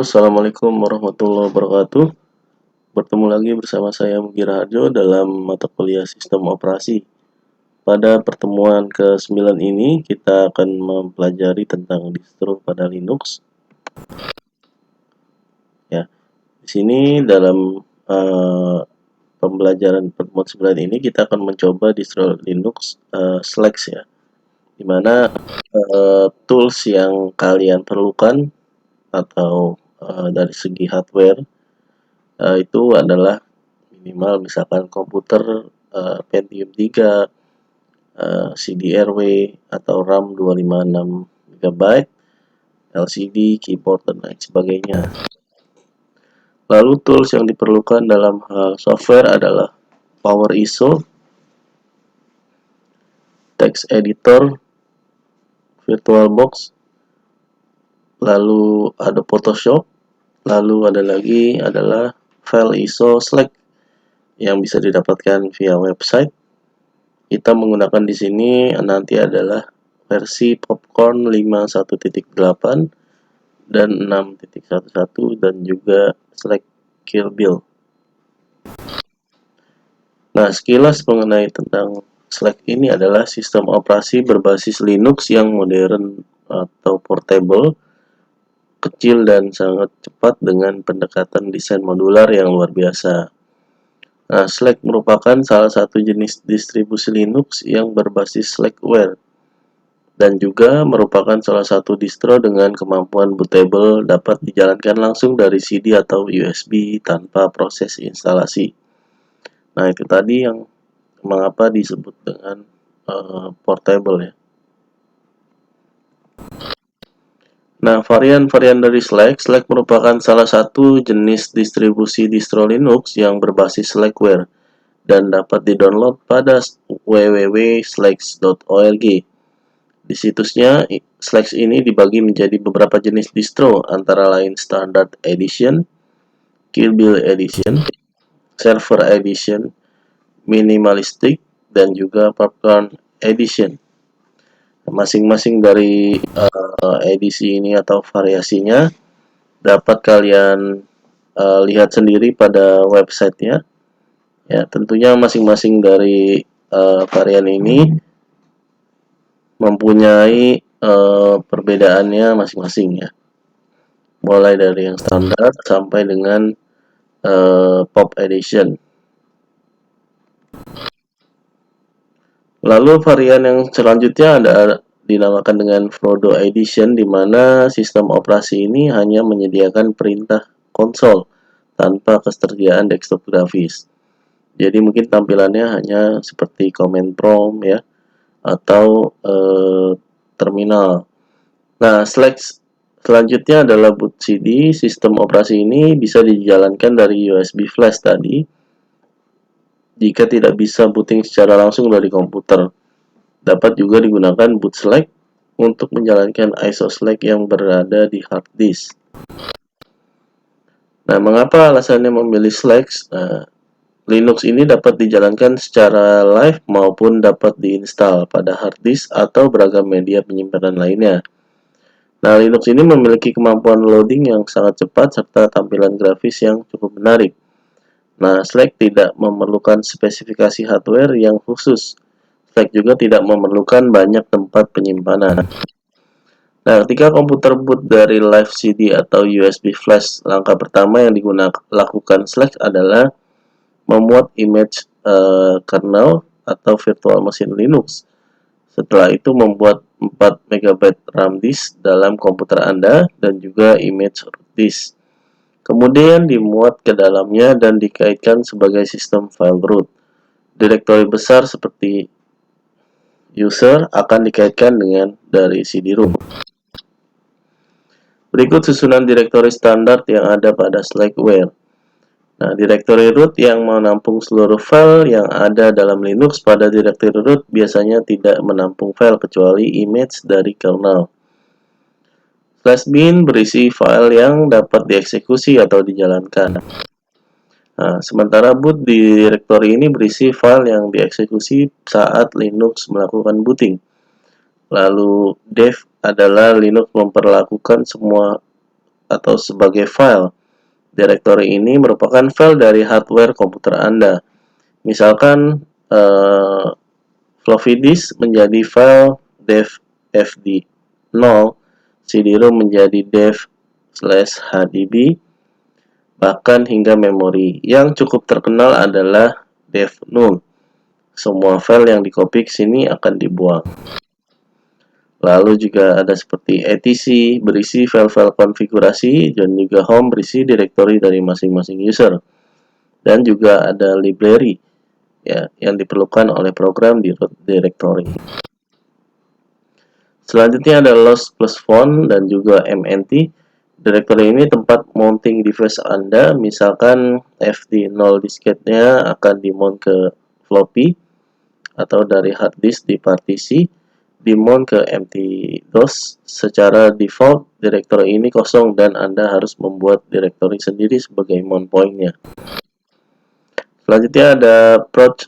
Assalamualaikum warahmatullahi wabarakatuh. Bertemu lagi bersama saya Mugi Raharjo dalam mata kuliah Sistem Operasi. Pada pertemuan ke-9 ini kita akan mempelajari tentang distro pada Linux. Ya, di sini dalam pembelajaran pertemuan 9 ini kita akan mencoba distro Linux Slack ya, dimana tools yang kalian perlukan atau dari segi hardware itu adalah minimal misalkan komputer Pentium 3, CDRW atau RAM 256 MB, LCD, keyboard, dan lain sebagainya. Lalu tools yang diperlukan dalam hal software adalah PowerISO, text editor, VirtualBox, lalu ada Photoshop, lalu ada lagi adalah file ISO Slack yang bisa didapatkan via website. Kita menggunakan di sini nanti adalah versi Popcorn 5.1.8 dan 6.11 dan juga Slack Kill Bill. Nah, sekilas mengenai tentang Slack ini adalah sistem operasi berbasis Linux yang modern atau portable, kecil dan sangat cepat dengan pendekatan desain modular yang luar biasa. Nah, Slack merupakan salah satu jenis distribusi Linux yang berbasis Slackware dan juga merupakan salah satu distro dengan kemampuan bootable dapat dijalankan langsung dari CD atau USB tanpa proses instalasi. Nah, itu tadi yang mengapa disebut dengan portable ya. Nah, varian-varian dari Slack merupakan salah satu jenis distribusi distro Linux yang berbasis Slackware dan dapat didownload pada www.slacks.org. Di situsnya, Slack ini dibagi menjadi beberapa jenis distro, antara lain Standard Edition, Kill Bill Edition, Server Edition, Minimalistic, dan juga Popcorn Edition. Masing-masing dari edisi ini atau variasinya dapat kalian lihat sendiri pada websitenya. Ya, tentunya masing-masing dari varian ini mempunyai perbedaannya masing-masing ya. Mulai dari yang standar sampai dengan Pop Edition. Lalu varian yang selanjutnya ada dinamakan dengan Frodo Edition, di mana sistem operasi ini hanya menyediakan perintah konsol tanpa ketersediaan desktop grafis. Jadi mungkin tampilannya hanya seperti command prompt ya, atau terminal. Nah, Slack selanjutnya adalah boot CD. Sistem operasi ini bisa dijalankan dari USB flash tadi jika tidak bisa booting secara langsung dari komputer. Dapat juga digunakan boot Slack untuk menjalankan ISO Slack yang berada di hard disk. Nah, mengapa alasannya memilih Slack? Linux ini dapat dijalankan secara live maupun dapat diinstal pada hard disk atau beragam media penyimpanan lainnya. Nah, Linux ini memiliki kemampuan loading yang sangat cepat serta tampilan grafis yang cukup menarik. Nah, Slack tidak memerlukan spesifikasi hardware yang khusus. Slack juga tidak memerlukan banyak tempat penyimpanan. Nah, ketika komputer boot dari live CD atau USB flash, langkah pertama yang lakukan Slack adalah memuat image kernel atau virtual machine Linux. Setelah itu membuat 4 MB RAM disk dalam komputer Anda dan juga image root disk. Kemudian dimuat ke dalamnya dan dikaitkan sebagai sistem file root. Direktori besar seperti user akan dikaitkan dengan dari CD-ROM. Berikut susunan direktori standar yang ada pada Slackware. Nah, direktori root yang menampung seluruh file yang ada dalam Linux pada direktori root biasanya tidak menampung file kecuali image dari kernel. /bin berisi file yang dapat dieksekusi atau dijalankan. Nah, sementara boot di direktori ini berisi file yang dieksekusi saat Linux melakukan booting. Lalu dev adalah Linux memperlakukan semua atau sebagai file. Direktori ini merupakan file dari hardware komputer Anda. Misalkan floppy disk menjadi file dev fd0, CD-ROM menjadi dev/hdb, bahkan hingga memori. Yang cukup terkenal adalah dev0. Semua file yang dikopi ke sini akan dibuang. Lalu juga ada seperti etc berisi file-file konfigurasi, dan juga home berisi direktori dari masing-masing user. Dan juga ada library ya yang diperlukan oleh program di root directory. Selanjutnya ada lost plus found dan juga mnt. Directory ini tempat mounting device Anda, misalkan fd0 disketnya akan dimount ke floppy atau dari hard disk di partisi, dimount ke empty DOS. Secara default, directory ini kosong dan Anda harus membuat directory sendiri sebagai mount point-nya. Selanjutnya ada approach.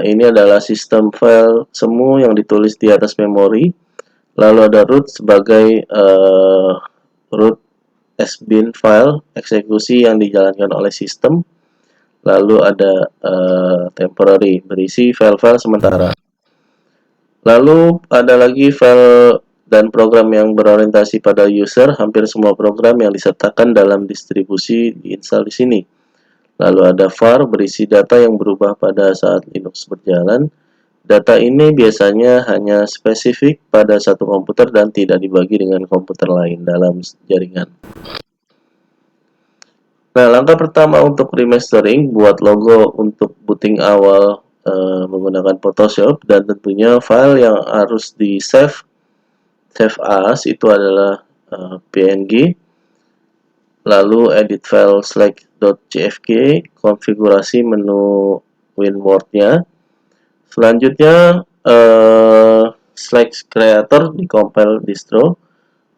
Ini adalah sistem file semu yang ditulis di atas memori. Lalu ada root sebagai root sbin file eksekusi yang dijalankan oleh sistem. Lalu ada temporary berisi file-file sementara. Lalu ada lagi file dan program yang berorientasi pada user. Hampir semua program yang disertakan dalam distribusi diinstal di sini. Lalu ada var berisi data yang berubah pada saat Linux berjalan. Data ini biasanya hanya spesifik pada satu komputer dan tidak dibagi dengan komputer lain dalam jaringan. Nah, langkah pertama untuk remastering, buat logo untuk booting awal menggunakan Photoshop, dan tentunya file yang harus di save as itu adalah png. Lalu edit file slack.cfg, konfigurasi menu WinWord-nya. Selanjutnya Slack creator di compile distro,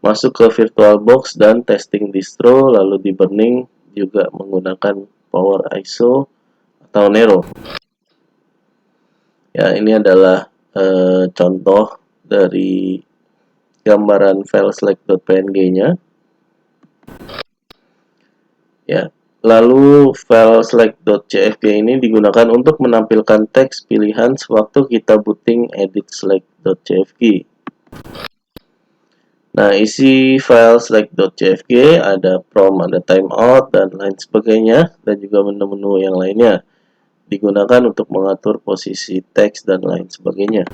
masuk ke VirtualBox dan testing distro, lalu di burning juga menggunakan Power ISO atau Nero. Ya, ini adalah contoh dari gambaran file slack.png-nya. Ya, lalu file slack.cfg ini digunakan untuk menampilkan teks pilihan sewaktu kita booting edit slack.cfg. Nah, isi file slack.cfg ada prompt, ada timeout, dan lain sebagainya, dan juga menu-menu yang lainnya. Digunakan untuk mengatur posisi teks dan lain sebagainya.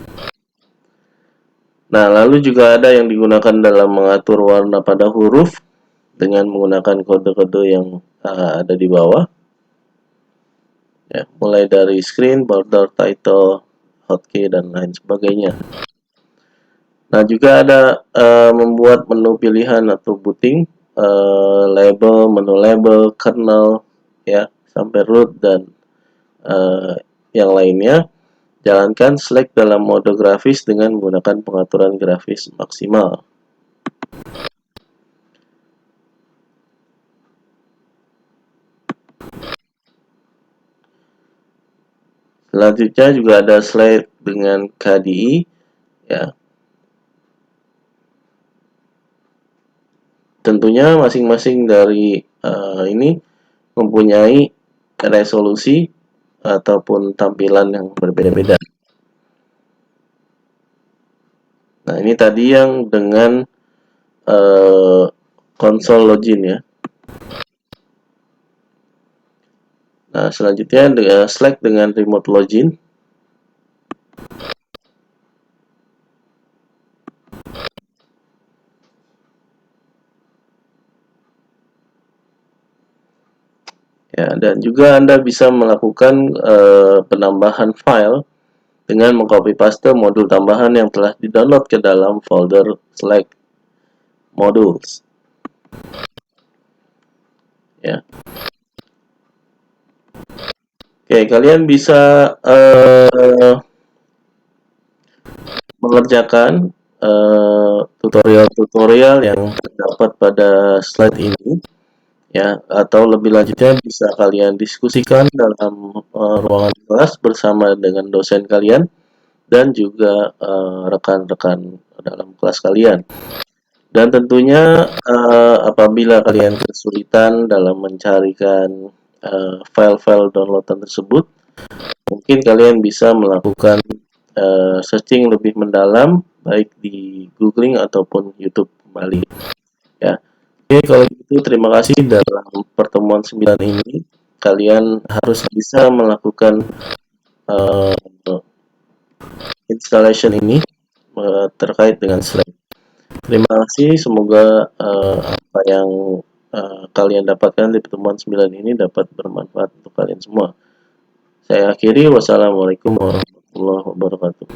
Nah, lalu juga ada yang digunakan dalam mengatur warna pada huruf dengan menggunakan kode-kode yang ada di bawah. Ya, mulai dari screen, border, title, hotkey, dan lain sebagainya. Nah, juga ada membuat menu pilihan atau booting, label, menu label, kernel, ya, sampai root dan yang lainnya. Jalankan Slack dalam mode grafis dengan menggunakan pengaturan grafis maksimal. Selanjutnya juga ada Slack dengan KDE, ya. Tentunya masing-masing dari ini mempunyai resolusi ataupun tampilan yang berbeda-beda. Nah, ini tadi yang dengan konsol login ya. Nah, selanjutnya dengan Slack dengan remote login. Ya, dan juga Anda bisa melakukan penambahan file dengan mengcopy paste modul tambahan yang telah di-download ke dalam folder Slack modules. Ya. Oke, kalian bisa mengerjakan tutorial-tutorial yang terdapat pada slide ini, ya, atau lebih lanjutnya bisa kalian diskusikan dalam ruangan kelas bersama dengan dosen kalian dan juga rekan-rekan dalam kelas kalian. Dan tentunya apabila kalian kesulitan dalam mencarikan file-file downloadan tersebut, mungkin kalian bisa melakukan searching lebih mendalam baik di googling ataupun YouTube kembali ya. Oke, kalau gitu terima kasih dalam pertemuan 9 ini kalian harus bisa melakukan uh, installation ini terkait dengan Slack. Terima kasih, semoga apa yang kalian dapatkan di pertemuan 9 ini dapat bermanfaat untuk kalian semua. Saya akhiri, wassalamualaikum warahmatullahi wabarakatuh.